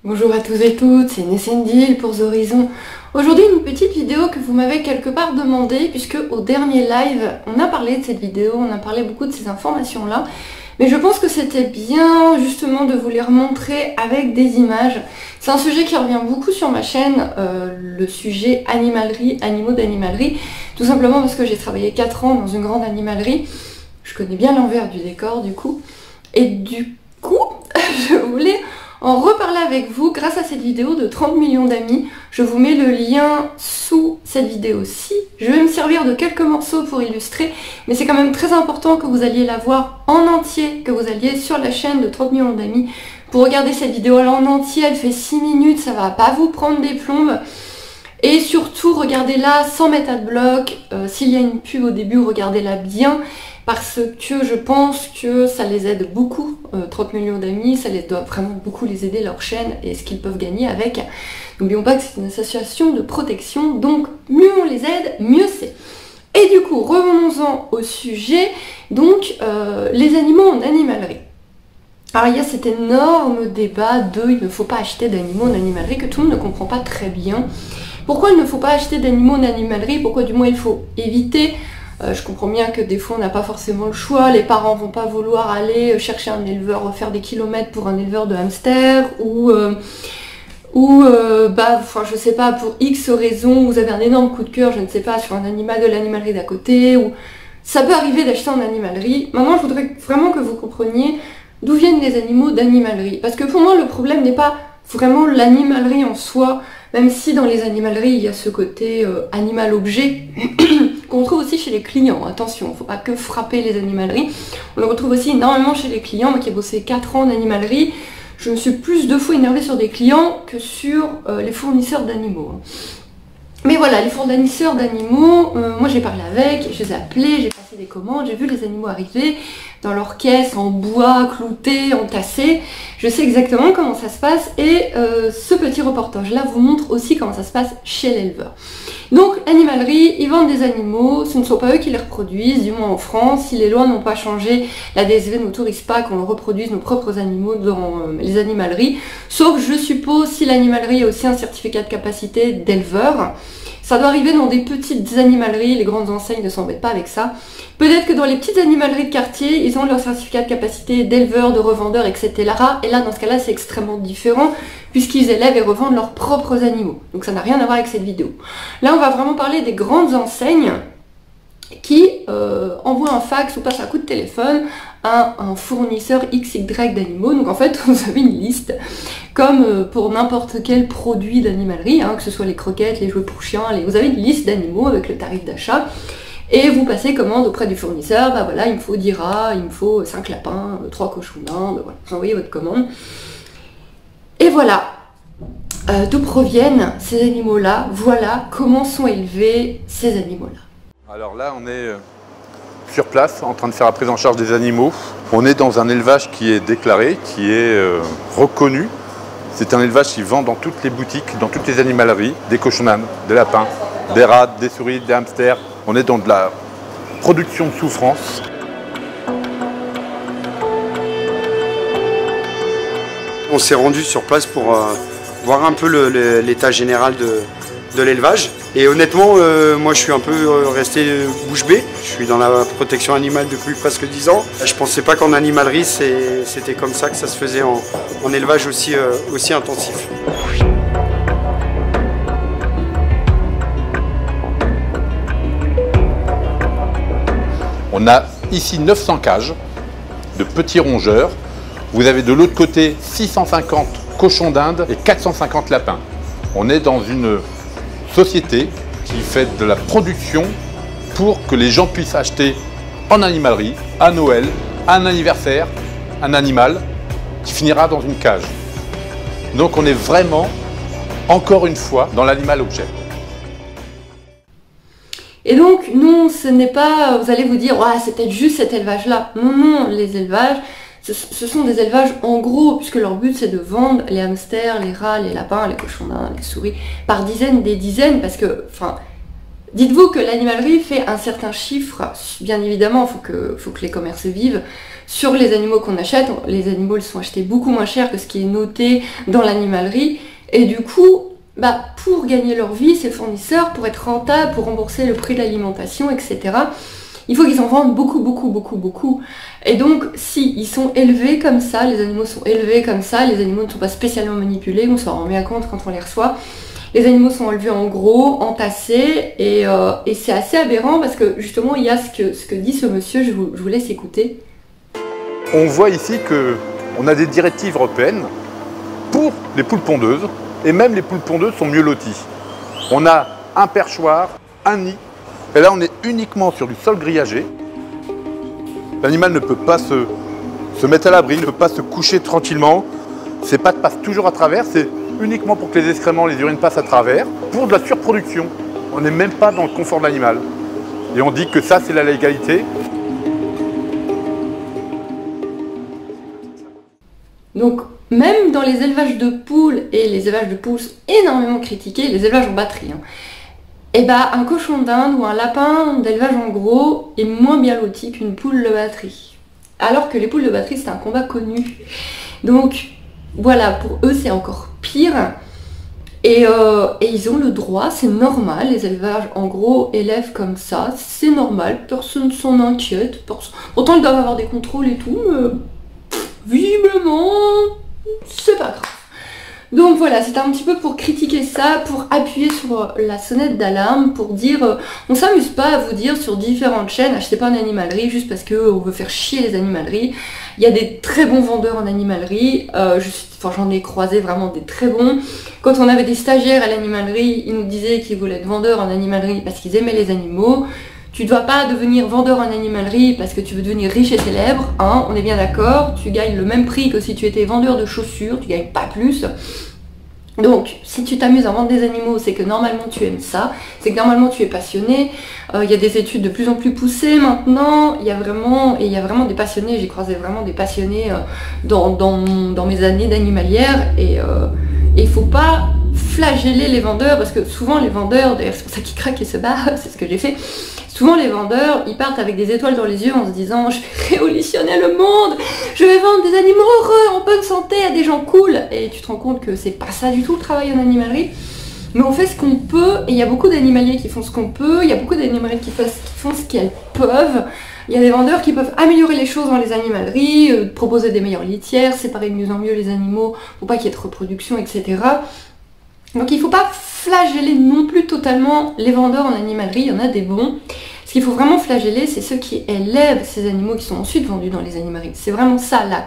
Bonjour à tous et toutes, c'est Nessendil pour The Horizon. Aujourd'hui une petite vidéo que vous m'avez quelque part demandé, puisque au dernier live on a parlé de cette vidéo, on a parlé beaucoup de ces informations là, mais je pense que c'était bien justement de vous les remontrer avec des images. C'est un sujet qui revient beaucoup sur ma chaîne, le sujet animalerie, animaux d'animalerie, tout simplement parce que j'ai travaillé 4 ans dans une grande animalerie, je connais bien l'envers du décor du coup, et du coup je voulais en reparler avec vous grâce à cette vidéo de 30 millions d'amis. Je vous mets le lien sous cette vidéo-ci. Je vais me servir de quelques morceaux pour illustrer, mais c'est quand même très important que vous alliez la voir en entier, que vous alliez sur la chaîne de 30 millions d'amis pour regarder cette vidéo-là en entier. Elle fait 6 minutes, ça va pas vous prendre des plombes. Et surtout, regardez-la sans mettre adblock. S'il y a une pub au début, regardez-la bien. Parce que je pense que ça les aide beaucoup, 30 millions d'amis, ça doit vraiment beaucoup les aider, leur chaîne, et ce qu'ils peuvent gagner avec. N'oublions pas que c'est une association de protection, donc mieux on les aide, mieux c'est. Et du coup, revenons-en au sujet, donc les animaux en animalerie. Alors il y a cet énorme débat de il ne faut pas acheter d'animaux en animalerie que tout le monde ne comprend pas très bien. Pourquoi il ne faut pas acheter d'animaux en animalerie? Pourquoi du moins il faut éviter? Je comprends bien que des fois on n'a pas forcément le choix, les parents vont pas vouloir aller chercher un éleveur, faire des kilomètres pour un éleveur de hamster, je sais pas, pour X raisons, vous avez un énorme coup de cœur, je ne sais pas, sur un animal de l'animalerie d'à côté, ou ça peut arriver d'acheter en animalerie. Maintenant je voudrais vraiment que vous compreniez d'où viennent les animaux d'animalerie, parce que pour moi le problème n'est pas vraiment l'animalerie en soi, même si dans les animaleries il y a ce côté animal-objet qu'on retrouve aussi chez les clients. Attention, il ne faut pas que frapper les animaleries. On le retrouve aussi énormément chez les clients. Moi qui ai bossé 4 ans en animalerie, je me suis plus de fois énervée sur des clients que sur les fournisseurs d'animaux. Mais voilà, les fournisseurs d'animaux, moi j'ai parlé avec, je les ai appelés, j'ai passé des commandes, j'ai vu les animaux arriver dans leur caisse en bois, cloutés, entassés. Je sais exactement comment ça se passe et ce petit reportage là vous montre aussi comment ça se passe chez l'éleveur. Donc l'animalerie, ils vendent des animaux, ce ne sont pas eux qui les reproduisent, du moins en France, si les lois n'ont pas changé, la DSV n'autorise pas qu'on reproduise nos propres animaux dans les animaleries, sauf je suppose si l'animalerie a aussi un certificat de capacité d'éleveur. Ça doit arriver dans des petites animaleries, les grandes enseignes ne s'embêtent pas avec ça. Peut-être que dans les petites animaleries de quartier, ils ont leur certificat de capacité d'éleveur, de revendeur, etc. Et là, dans ce cas-là, c'est extrêmement différent, puisqu'ils élèvent et revendent leurs propres animaux. Donc ça n'a rien à voir avec cette vidéo. Là, on va vraiment parler des grandes enseignes qui envoient un fax ou passent un coup de téléphone à un fournisseur XY d'animaux. Donc en fait, vous avez une liste, comme pour n'importe quel produit d'animalerie, que ce soit les croquettes, les jouets pour chiens, vous avez une liste d'animaux avec le tarif d'achat. Et vous passez commande auprès du fournisseur, bah voilà, il me faut 10 rats, il me faut 5 lapins, 3 cochons d'Inde, voilà, vous envoyez votre commande. Et voilà, d'où proviennent ces animaux-là, voilà comment sont élevés ces animaux-là. Alors là, on est sur place, en train de faire la prise en charge des animaux. On est dans un élevage qui est déclaré, qui est reconnu. C'est un élevage qui vend dans toutes les boutiques, dans toutes les animaleries, des cochons d'Inde, des lapins, des rats, des souris, des hamsters. On est dans de la production de souffrance. On s'est rendu sur place pour voir un peu l'état général de l'élevage. Et honnêtement, moi je suis un peu resté bouche bée. Je suis dans la protection animale depuis presque 10 ans. Je pensais pas qu'en animalerie, c'était comme ça que ça se faisait en élevage aussi intensif. On a ici 900 cages de petits rongeurs. Vous avez de l'autre côté 650 cochons d'Inde et 450 lapins. On est dans une société qui fait de la production pour que les gens puissent acheter en animalerie, à Noël, à un anniversaire, un animal qui finira dans une cage. Donc on est vraiment, encore une fois, dans l'animal objet. Et donc, non, ce n'est pas, vous allez vous dire, ouais, c'est peut-être juste cet élevage-là. Non, non, les élevages, ce sont des élevages en gros, puisque leur but c'est de vendre les hamsters, les rats, les lapins, les cochons d'Inde, les souris, par dizaines, des dizaines, parce que, enfin, Dites-vous que l'animalerie fait un certain chiffre, bien évidemment, il faut que les commerces vivent, sur les animaux qu'on achète. Les animaux, ils sont achetés beaucoup moins cher que ce qui est noté dans l'animalerie, et du coup, pour gagner leur vie, ces fournisseurs, pour être rentables, pour rembourser le prix de l'alimentation, etc., il faut qu'ils en vendent beaucoup, beaucoup, beaucoup, beaucoup. Et donc, si ils sont élevés comme ça, les animaux sont élevés comme ça, les animaux ne sont pas spécialement manipulés, on s'en rend bien compte quand on les reçoit. Les animaux sont élevés en gros, entassés, et c'est assez aberrant parce que justement, il y a ce que dit ce monsieur, je vous laisse écouter. On voit ici qu'on a des directives européennes pour les poules pondeuses, et même les poules pondeuses sont mieux loties. On a un perchoir, un nid, et là on est uniquement sur du sol grillagé. L'animal ne peut pas se mettre à l'abri, ne peut pas se coucher tranquillement. Ses pattes passent toujours à travers, c'est uniquement pour que les excréments, les urines passent à travers, pour de la surproduction. On n'est même pas dans le confort de l'animal. Et on dit que ça, c'est la légalité. Donc, même dans les élevages de poules, et les élevages de poules sont énormément critiqués, les élevages en batterie, un cochon d'Inde ou un lapin d'élevage en gros est moins bien loti qu'une poule de batterie. Alors que les poules de batterie, c'est un combat connu. Donc, voilà, pour eux, c'est encore pire. Et ils ont le droit, c'est normal, les élevages en gros élèvent comme ça, c'est normal, personne ne s'en inquiète. Pourtant, ils doivent avoir des contrôles et tout, mais visiblement, c'est pas grave. Donc voilà, c'était un petit peu pour critiquer ça, pour appuyer sur la sonnette d'alarme, pour dire, on s'amuse pas à vous dire sur différentes chaînes, achetez pas en animalerie juste parce qu'on veut faire chier les animaleries. Il y a des très bons vendeurs en animalerie, j'en ai croisé vraiment des très bons. Quand on avait des stagiaires à l'animalerie, ils nous disaient qu'ils voulaient être vendeurs en animalerie parce qu'ils aimaient les animaux. Tu ne dois pas devenir vendeur en animalerie parce que tu veux devenir riche et célèbre, hein, on est bien d'accord, tu gagnes le même prix que si tu étais vendeur de chaussures, tu gagnes pas plus. Donc, si tu t'amuses à vendre des animaux, c'est que normalement tu aimes ça, c'est que normalement tu es passionné. Il y a des études de plus en plus poussées maintenant, il y a vraiment des passionnés, j'ai croisé vraiment des passionnés dans mes années d'animalière, et il faut pas flageller les vendeurs, parce que souvent les vendeurs, d'ailleurs c'est pour ça qu'ils craquent et se barrent, c'est ce que j'ai fait. Souvent les vendeurs, ils partent avec des étoiles dans les yeux en se disant « Je vais révolutionner le monde, je vais vendre des animaux heureux, en bonne santé, à des gens cool !» Et tu te rends compte que c'est pas ça du tout le travail en animalerie. Mais on fait ce qu'on peut, et il y a beaucoup d'animaliers qui font ce qu'on peut, il y a beaucoup d'animaliers qui font ce qu'elles peuvent. Il y a des vendeurs qui peuvent améliorer les choses dans les animaleries, proposer des meilleures litières, séparer de mieux en mieux les animaux pour pas qu'il y ait de reproduction, etc. Donc il ne faut pas flageller non plus totalement les vendeurs en animalerie, il y en a des bons. Ce qu'il faut vraiment flageller, c'est ceux qui élèvent ces animaux qui sont ensuite vendus dans les animaleries. C'est vraiment ça là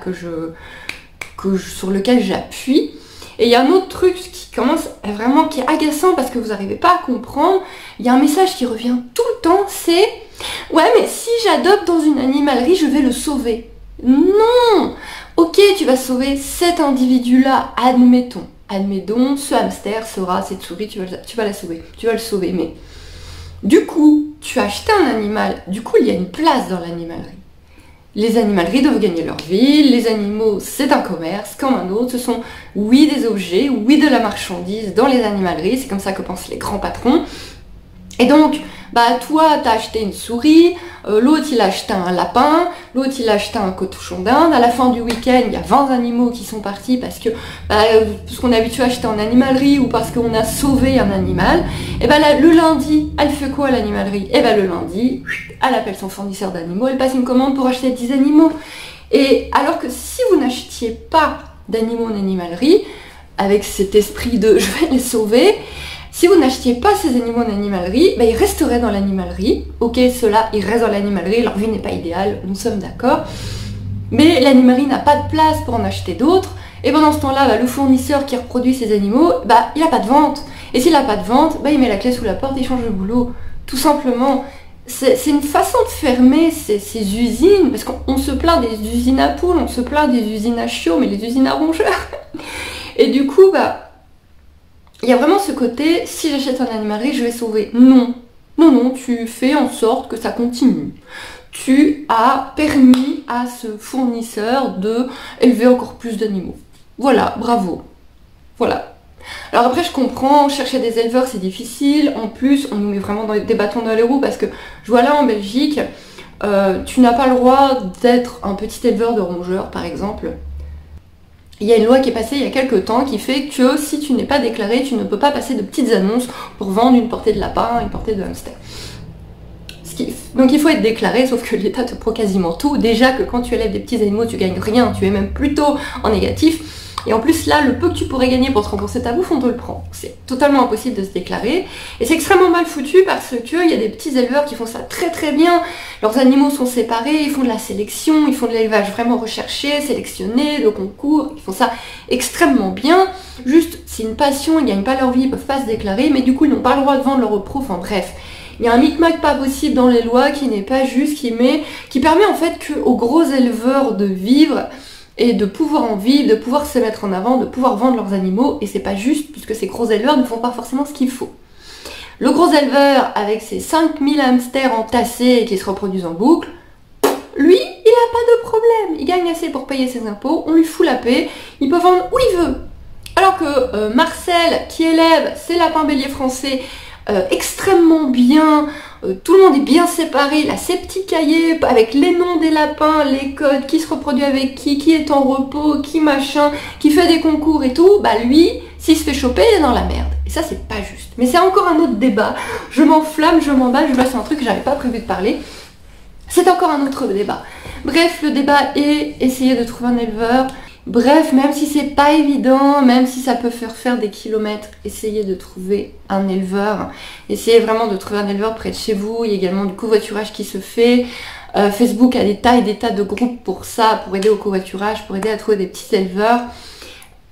sur lequel j'appuie. Et il y a un autre truc qui est agaçant parce que vous n'arrivez pas à comprendre. Il y a un message qui revient tout le temps, c'est « Ouais, mais si j'adopte dans une animalerie, je vais le sauver. » Non! Ok, tu vas sauver cet individu-là, admettons. Admettons, ce hamster, cette souris, tu vas la sauver. Tu vas le sauver, mais du coup, tu as acheté un animal, du coup, il y a une place dans l'animalerie. Les animaleries doivent gagner leur vie, les animaux, c'est un commerce comme un autre, ce sont, oui, des objets, oui, de la marchandise dans les animaleries, c'est comme ça que pensent les grands patrons. Et donc, toi, t'as acheté une souris, l'autre, il a acheté un lapin, l'autre, il a acheté un cochon d'Inde. À la fin du week-end, il y a 20 animaux qui sont partis parce qu'on est habitué à acheter en animalerie ou parce qu'on a sauvé un animal. Et le lundi, elle fait quoi l'animalerie? Et le lundi, elle appelle son fournisseur d'animaux, elle passe une commande pour acheter 10 animaux. Et alors que si vous n'achetiez pas d'animaux en animalerie, avec cet esprit de « je vais les sauver », si vous n'achetiez pas ces animaux en animalerie, ils resteraient dans l'animalerie. Ok, ceux-là, ils restent dans l'animalerie, leur vie n'est pas idéale, nous sommes d'accord. Mais l'animalerie n'a pas de place pour en acheter d'autres. Et pendant ce temps-là, le fournisseur qui reproduit ces animaux, il n'a pas de vente. Et s'il n'a pas de vente, il met la clé sous la porte, il change de boulot. Tout simplement. C'est une façon de fermer ces usines, parce qu'on se plaint des usines à poules, on se plaint des usines à chiots, mais les usines à rongeurs. Et du coup, il y a vraiment ce côté, si j'achète en animalerie, je vais sauver. Non, non, non, tu fais en sorte que ça continue. Tu as permis à ce fournisseur d'élever encore plus d'animaux. Voilà, bravo. Voilà. Alors après je comprends, chercher des éleveurs c'est difficile, en plus on nous met vraiment des bâtons dans les roues parce que je vois là en Belgique, tu n'as pas le droit d'être un petit éleveur de rongeurs par exemple. Il y a une loi qui est passée il y a quelques temps qui fait que si tu n'es pas déclaré, tu ne peux pas passer de petites annonces pour vendre une portée de lapin, une portée de hamster. Donc il faut être déclaré, sauf que l'État te prend quasiment tout. Déjà que quand tu élèves des petits animaux, tu gagnes rien, tu es même plutôt en négatif. Et en plus là, le peu que tu pourrais gagner pour te rembourser ta bouffe, on te le prend. C'est totalement impossible de se déclarer. Et c'est extrêmement mal foutu parce qu'il y a des petits éleveurs qui font ça très très bien. Leurs animaux sont séparés, ils font de la sélection, ils font de l'élevage vraiment recherché, sélectionné, de concours. Ils font ça extrêmement bien. Juste, c'est une passion, ils gagnent pas leur vie, ils peuvent pas se déclarer, mais du coup ils n'ont pas le droit de vendre leur repro, enfin bref. Il y a un micmac pas possible dans les lois qui n'est pas juste, qui permet en fait aux gros éleveurs de vivre et de pouvoir en vivre, de pouvoir se mettre en avant, de pouvoir vendre leurs animaux, et c'est pas juste puisque ces gros éleveurs ne font pas forcément ce qu'il faut. Le gros éleveur avec ses 5000 hamsters entassés et qui se reproduisent en boucle, lui, il a pas de problème, il gagne assez pour payer ses impôts, on lui fout la paix, il peut vendre où il veut. Alors que Marcel, qui élève ses lapins béliers français, extrêmement bien, tout le monde est bien séparé, il a ses petits cahiers avec les noms des lapins, les codes, qui se reproduit avec qui est en repos, qui machin, qui fait des concours et tout, bah lui, s'il se fait choper, il est dans la merde. Et ça c'est pas juste. Mais c'est encore un autre débat, je m'enflamme, je m'emballe, c'est un truc que j'avais pas prévu de parler. C'est encore un autre débat. Bref, le débat est essayer de trouver un éleveur. Bref, même si c'est pas évident, même si ça peut faire des kilomètres, essayez de trouver un éleveur. Essayez vraiment de trouver un éleveur près de chez vous. Il y a également du covoiturage qui se fait. Facebook a des tas et des tas de groupes pour ça, pour aider au covoiturage, pour aider à trouver des petits éleveurs.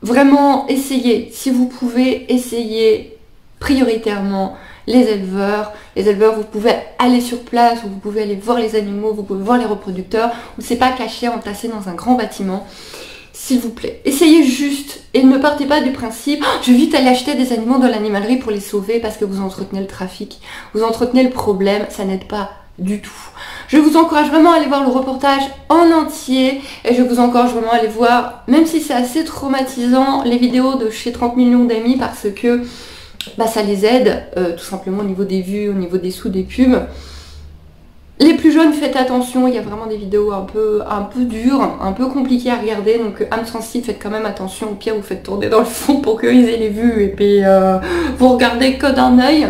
Vraiment, essayez. Si vous pouvez, essayez prioritairement les éleveurs. Les éleveurs, vous pouvez aller sur place, vous pouvez aller voir les animaux, vous pouvez voir les reproducteurs, où c'est pas caché, entassé dans un grand bâtiment. S'il vous plaît, essayez juste et ne partez pas du principe oh, je vais vite aller acheter des animaux dans l'animalerie pour les sauver parce que vous entretenez le trafic, vous entretenez le problème, ça n'aide pas du tout. Je vous encourage vraiment à aller voir le reportage en entier et je vous encourage vraiment à aller voir, même si c'est assez traumatisant, les vidéos de chez 30 millions d'amis parce que bah, ça les aide tout simplement au niveau des vues, au niveau des sous des pubs. Les plus jeunes, faites attention, il y a vraiment des vidéos un peu dures, un peu compliquées à regarder, donc âme sensible, faites quand même attention, au pire vous faites tourner dans le fond pour qu'ils aient les vues et puis vous regardez que d'un œil.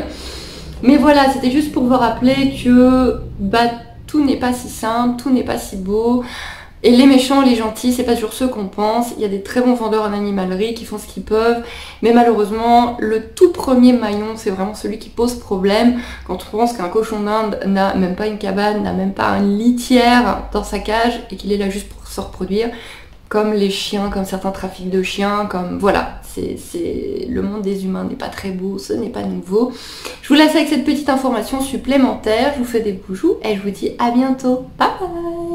Mais voilà, c'était juste pour vous rappeler que bah, tout n'est pas si simple, tout n'est pas si beau. Et les méchants, les gentils, c'est pas toujours ceux qu'on pense. Il y a des très bons vendeurs en animalerie qui font ce qu'ils peuvent. Mais malheureusement, le tout premier maillon, c'est vraiment celui qui pose problème. Quand on pense qu'un cochon d'Inde n'a même pas une cabane, n'a même pas une litière dans sa cage et qu'il est là juste pour se reproduire. Comme les chiens, comme certains trafics de chiens, comme voilà. Le monde des humains n'est pas très beau, ce n'est pas nouveau. Je vous laisse avec cette petite information supplémentaire. Je vous fais des bisous et je vous dis à bientôt. Bye bye.